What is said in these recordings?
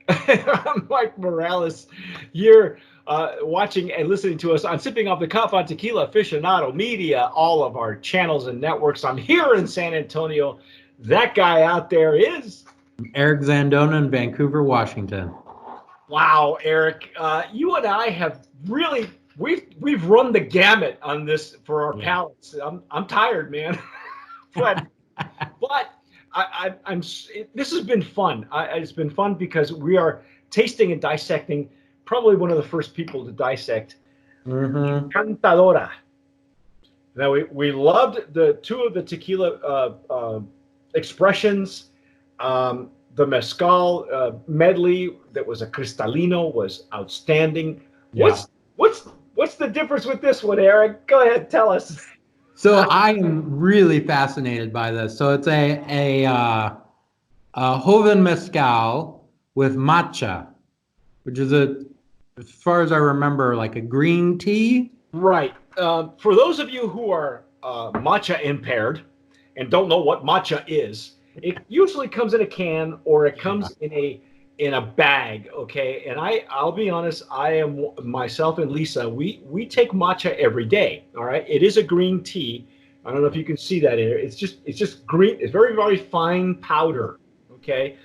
I'm Mike Morales here, watching and listening to us on Sipping Off the Cuff on Tequila Aficionado Media, all of our channels and networks. I'm here in San Antonio. That guy out there is, Eric Zandona in Vancouver, Washington. wow, Eric. You and I have really we've run the gamut on this for our palates. I'm tired, man, but but I'm. This has been fun. It's been fun because we are tasting and dissecting. Probably one of the first people to dissect Encantadora. Now we loved the two of the tequila expressions. The mezcal medley that was a cristalino was outstanding. Yeah. What's the difference with this one, Eric? Go ahead, tell us. So I am really fascinated by this. So it's a Joven Mezcal with matcha, which is as far as I remember, like a green tea. Right. For those of you who are matcha impaired and don't know what matcha is, it usually comes in a can or it comes in a bag. Okay. And I'll be honest, I am myself and Lisa. We take matcha every day. All right. It is a green tea. I don't know if you can see that in here. It's just green. It's very, very fine powder. Okay.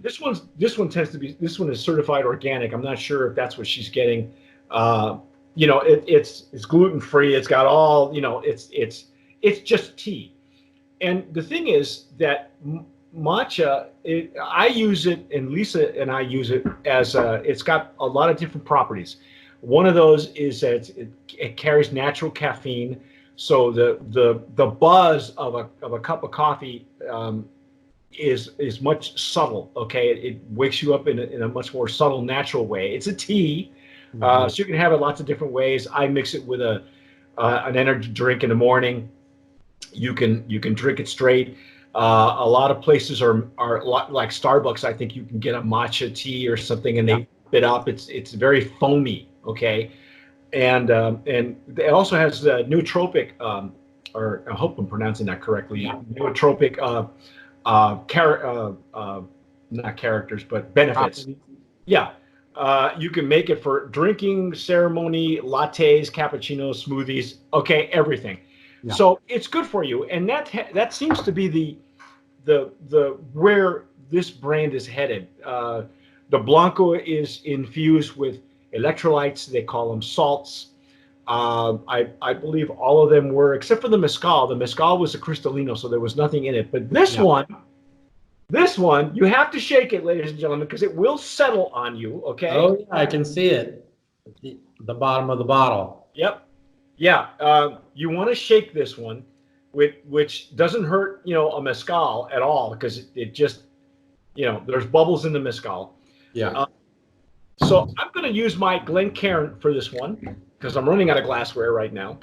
This one tends to be, this one is certified organic. I'm not sure if that's what she's getting. It's gluten free. It's got all, it's just tea. And the thing is that matcha, I use it, and Lisa and I use it as it's got a lot of different properties. One of those is that it carries natural caffeine, so the buzz of a cup of coffee is much subtle. Okay, it wakes you up in a much more subtle, natural way. It's a tea, so you can have it lots of different ways. I mix it with an energy drink in the morning. You can drink it straight. A lot of places are a lot like Starbucks. I think you can get a matcha tea or something, and they spit up. It's very foamy. Okay, and it also has nootropic, or I hope I'm pronouncing that correctly. Nootropic, not characters, but benefits. Yeah. You can make it for drinking, ceremony, lattes, cappuccinos, smoothies. Okay, everything. Yeah. So it's good for you, and that seems to be the where this brand is headed. The Blanco is infused with electrolytes. They call them salts. I believe all of them were, except for the mezcal. The mezcal was a cristalino, so there was nothing in it. But this one, you have to shake it, ladies and gentlemen, because it will settle on you. Okay. Oh, yeah, I can see it. The bottom of the bottle. Yep. Yeah, you want to shake this one, which doesn't hurt, a mezcal at all, because it just, there's bubbles in the mezcal. Yeah. So I'm going to use my Glencairn for this one because I'm running out of glassware right now.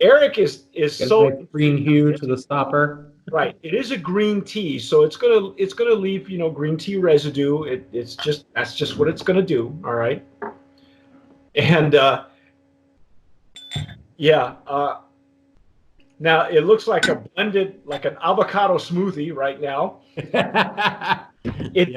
Eric is so green hue to the stopper. Right. It is a green tea, so it's gonna leave green tea residue. That's just what it's gonna do. All right. And now it looks like like an avocado smoothie right now. It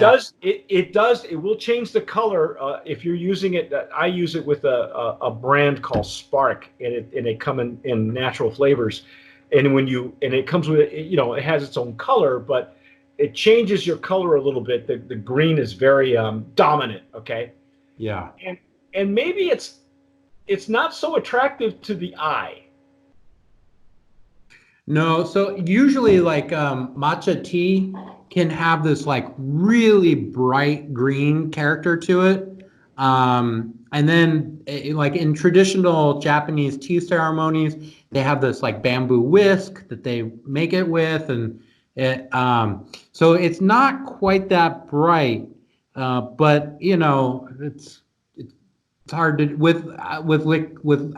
will change the color if you're using it. I use it with a brand called Spark, and it come in natural flavors. And it comes with it has its own color, but it changes your color a little bit. The green is very dominant. Okay. Yeah. And maybe it's not so attractive to the eye. No, so usually like matcha tea can have this like really bright green character to it. And then like in traditional Japanese tea ceremonies, they have this like bamboo whisk that they make it with. And so it's not quite that bright, but it's hard to, with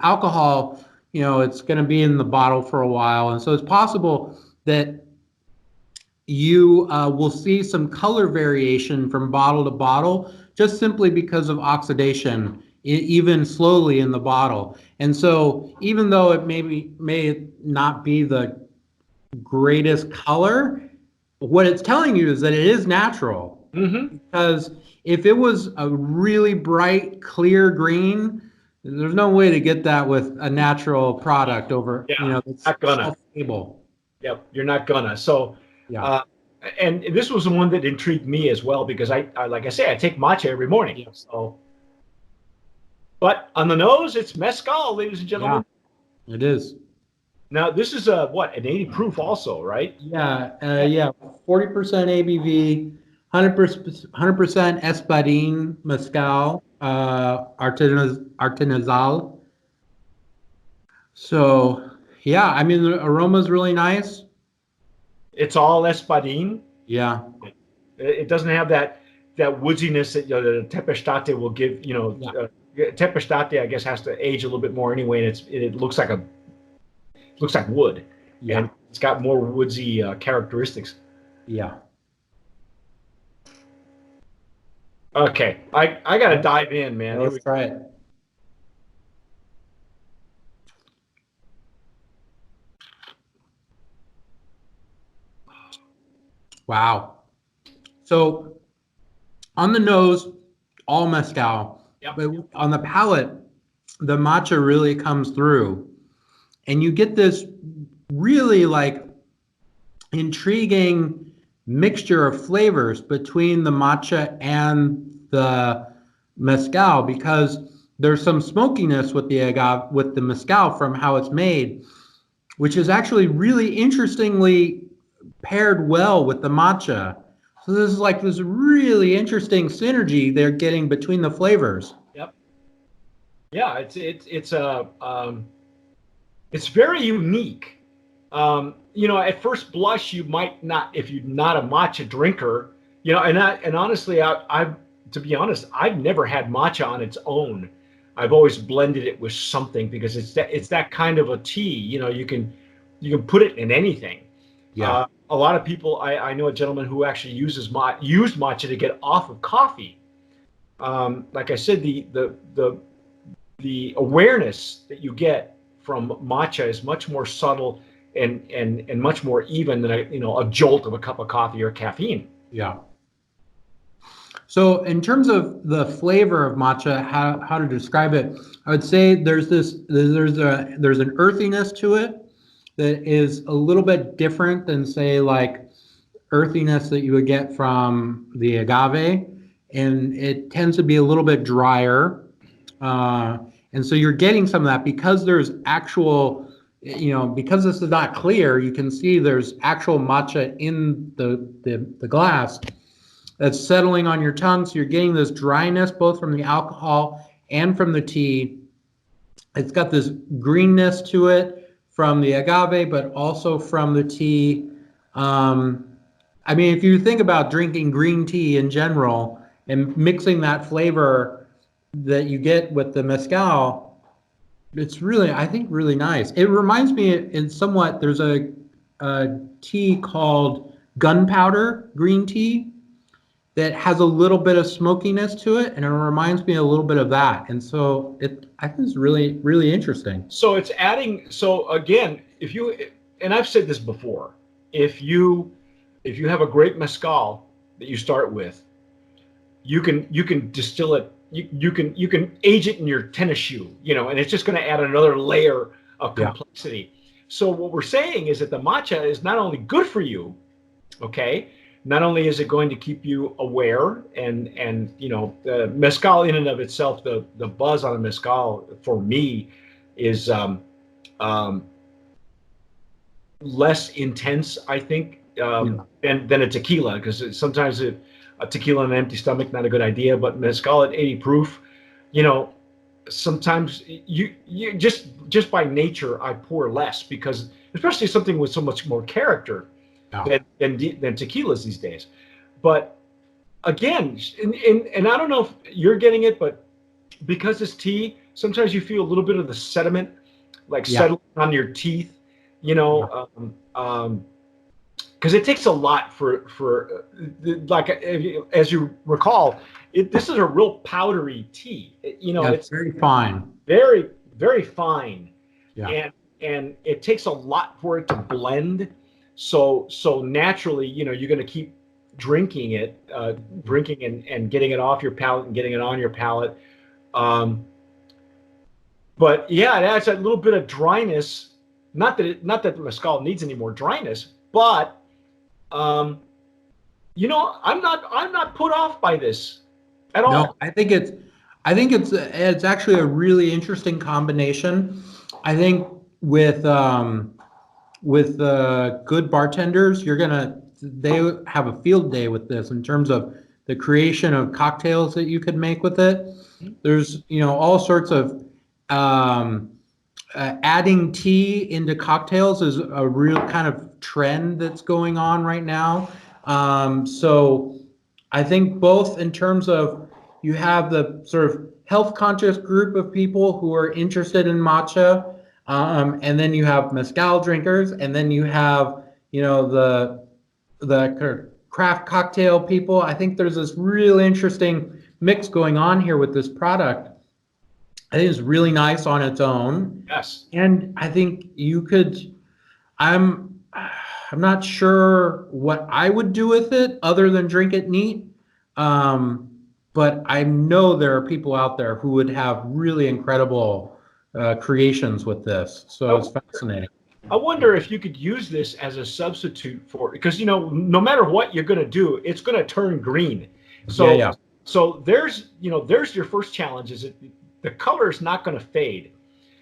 alcohol, it's going to be in the bottle for a while. And so it's possible that you will see some color variation from bottle to bottle, just simply because of oxidation, even slowly in the bottle. And so even though it may not be the greatest color, what it's telling you is that it is natural. Mm-hmm. because if it was a really bright, clear green, there's no way to get that with a natural product over, Yeah, that's not gonna. shelf stable. Yep, you're not gonna. So, Yeah. uh, and this was the one that intrigued me as well because I like I say, I take matcha every morning. Yeah. So, but on the nose, it's mezcal, ladies and Yeah, gentlemen. it is. Now, this is a what, an 80 proof also, right? Yeah, yeah, 40% ABV, 100% Espadín Mezcal, Artesanal. So, yeah, I mean, the aroma's really nice. It's all espadín. Yeah, It doesn't have that woodiness that the Tempestate will give. yeah, Tempestate, I guess, has to age a little bit more anyway, and it looks like wood, yeah, and it's got more woodsy characteristics. yeah. Okay, I got to Yeah, dive in, man. Here let's we try it. Wow. So, on the nose, all mezcal, Yep. but on the palate, the matcha really comes through, and you get this really like intriguing mixture of flavors between the matcha and the mezcal because there's some smokiness with the agave with the mezcal from how it's made, which is actually really interestingly paired well with the matcha. So this is like this really interesting synergy they're getting between the flavors. Yep. Yeah, it's very unique. At first blush, you might not, if you're not a matcha drinker, and honestly, I've to be honest, I've never had matcha on its own. I've always blended it with something because it's that kind of a tea. You can put it in anything. Yeah. A lot of people, I know a gentleman who actually used matcha to get off of coffee. Like I said, the awareness that you get from matcha is much more subtle and much more even than a jolt of a cup of coffee or caffeine. Yeah. So in terms of the flavor of matcha, how to describe it, I would say there's an earthiness to it that is a little bit different than say like earthiness that you would get from the agave, and it tends to be a little bit drier. Uh, and so you're getting some of that because there's actual, because this is not clear, you can see there's actual matcha in the glass that's settling on your tongue. So you're getting this dryness both from the alcohol and from the tea. It's got this greenness to it from the agave, but also from the tea. Um, I mean, if you think about drinking green tea in general and mixing that flavor that you get with the mezcal, it's really, I think, really nice. It reminds me in somewhat, there's a tea called gunpowder green tea that has a little bit of smokiness to it, and it reminds me a little bit of that. And so I think it's really, really interesting. So it's adding. So again, and I've said this before, if you have a great mezcal that you start with, you can distill it. You can age it in your tennis shoe, and it's just going to add another layer of Yeah. complexity. So what we're saying is that the matcha is not only good for you, okay, not only is it going to keep you aware, and the mezcal in and of itself, the buzz on a mezcal for me is um, less intense, I think, Yeah. than a tequila, because sometimes a tequila on an empty stomach, not a good idea. But mezcal at 80 proof, you know, sometimes you just by nature I pour less because especially something with so much more character Yeah. than tequilas these days. But again, and I don't know if you're getting it, but because it's tea, sometimes you feel a little bit of the sediment like Yeah. settling on your teeth, you Yeah. know, because it takes a lot for like as you recall, this is a real powdery tea. Yeah, it's It's very fine. very very fine, Yeah. and it takes a lot for it to blend. So naturally, you're going to keep drinking it, drinking and getting it off your palate and getting it on your palate. Um, but yeah, it adds that little bit of dryness. Not that the mezcal needs any more dryness, but um, I'm not put off by this at No, all. I think it's actually a really interesting combination. I think with good bartenders, they have a field day with this in terms of the creation of cocktails that you could make with it. There's, all sorts of um, adding tea into cocktails is a real kind of trend that's going on right now. So I think both in terms of you have the sort of health conscious group of people who are interested in matcha, and then you have mezcal drinkers, and then you have the craft cocktail people. I think there's this really interesting mix going on here with this product. I think it's really nice on its own, Yes. and I think you could. I'm not sure what I would do with it other than drink it neat. Um, but I know there are people out there who would have really incredible creations with this. So it's fascinating. I wonder if you could use this as a substitute for, because no matter what you're going to do, it's going to turn green. Yeah, So yeah. there's your first challenge is that the color is not going to fade.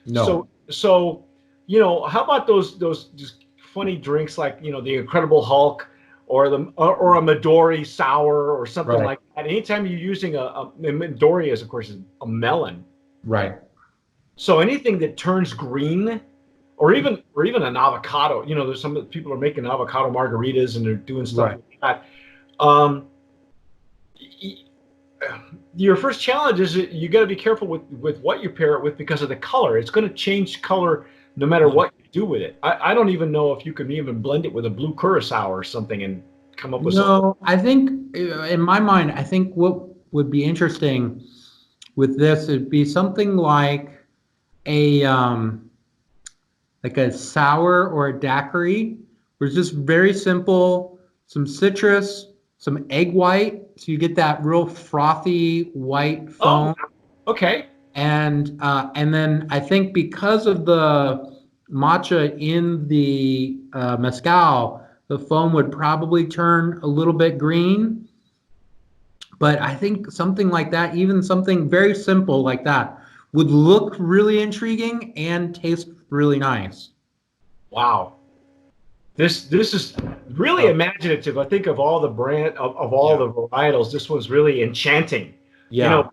No. So how about those just funny drinks like the Incredible Hulk or or a Midori sour or something Right. like that. Anytime you're using a Midori is of course a melon. Right. So anything that turns green or even an avocado. There's some people are making avocado margaritas and they're doing stuff Right. like that. Um, your first challenge is that you got to be careful with what you pair it with because of the color. It's going to change color no matter what you do with it. I don't even know if you can even blend it with a blue curacao or something and come up with something. No, I think in my mind, I think what would be interesting with this would be something a like a sour or a daiquiri, where it's just very simple, some citrus, some egg white, so you get that real frothy white Oh, foam. okay. And then I think because of the matcha in the mezcal, the foam would probably turn a little bit green. But I think something like that, even something very simple like that, would look really intriguing and taste really nice. Wow. This is really So, imaginative. I think of all the of all yeah, the varietals, this one's really enchanting. yeah,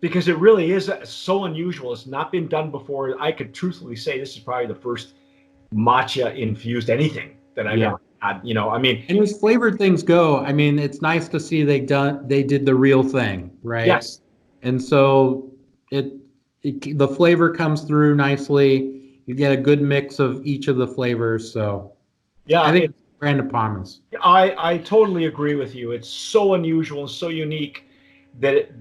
Because it really is so unusual. It's not been done before. I could truthfully say this is probably the first matcha infused anything that I've yeah. ever had. I mean, And as flavored things go, I mean, it's nice to see they did the real thing, right? yes, And so it, the flavor comes through nicely. You get a good mix of each of the flavors. So I yeah, think it's brand promise. I totally agree with you. It's so unusual and so unique that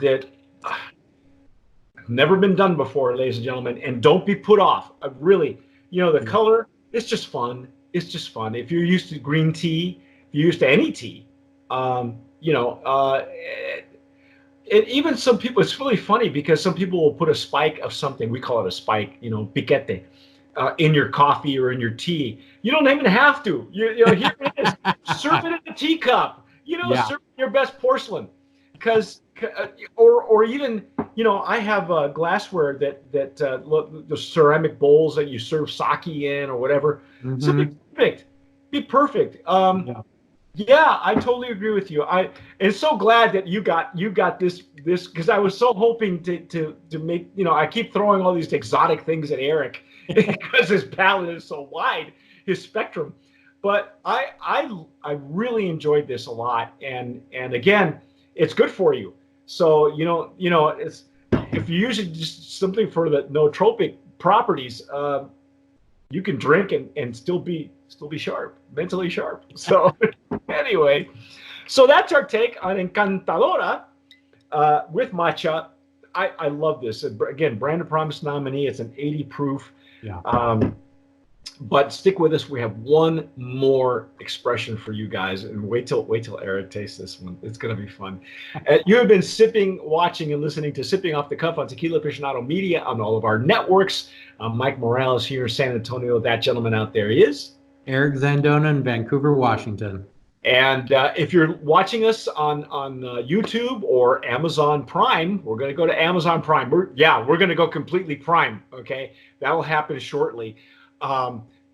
never been done before, ladies and gentlemen. And don't be put off. Really, the Yeah. color, it's just fun. It's just fun. If you're used to green tea, if you're used to any tea, um, you know, uh, even some people, it's really funny because some people will put a spike of something. We call it a spike, piquete, in your coffee or in your tea. You don't even have to. Here it is. Serve it in a teacup. Yeah. Serve it in your best porcelain, because or even I have glassware the ceramic bowls that you serve sake in or whatever. So be Hmm. perfect. Be perfect. Yeah. Yeah, I totally agree with you. I am so glad that you got this because I was so hoping to make I keep throwing all these exotic things at Eric because his palate is so wide, his spectrum. But I really enjoyed this a lot, and again, it's good for you. So it's if you use it just something for the nootropic properties, you can drink and still be sharp, mentally sharp. So anyway, so that's our take on Encantadora with matcha. I love this. Again, Brand of Promise nominee. It's an 80 proof. Yeah. Um, But stick with us. We have one more expression for you guys, and wait till Eric tastes this one. It's gonna be fun. You have been watching, and listening to Sipping Off the Cuff on Tequila Aficionado Media on all of our networks. I'm Mike Morales here in San Antonio. That gentleman out there is Eric Zandona in Vancouver, Washington. And if you're watching us on YouTube or Amazon Prime, we're going to go to Amazon Prime. We're going to go completely Prime. Okay, that'll happen shortly.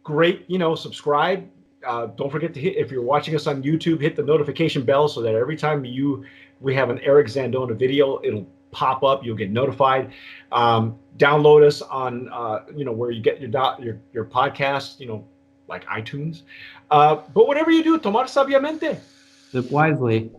Great, subscribe. Don't forget to hit, if you're watching us on YouTube, hit the notification bell so that every time we have an Eric Zandona video, it'll pop up. You'll get notified. Download us on where you get your podcast. Like iTunes. But whatever you do, tomar sabiamente. Sip wisely.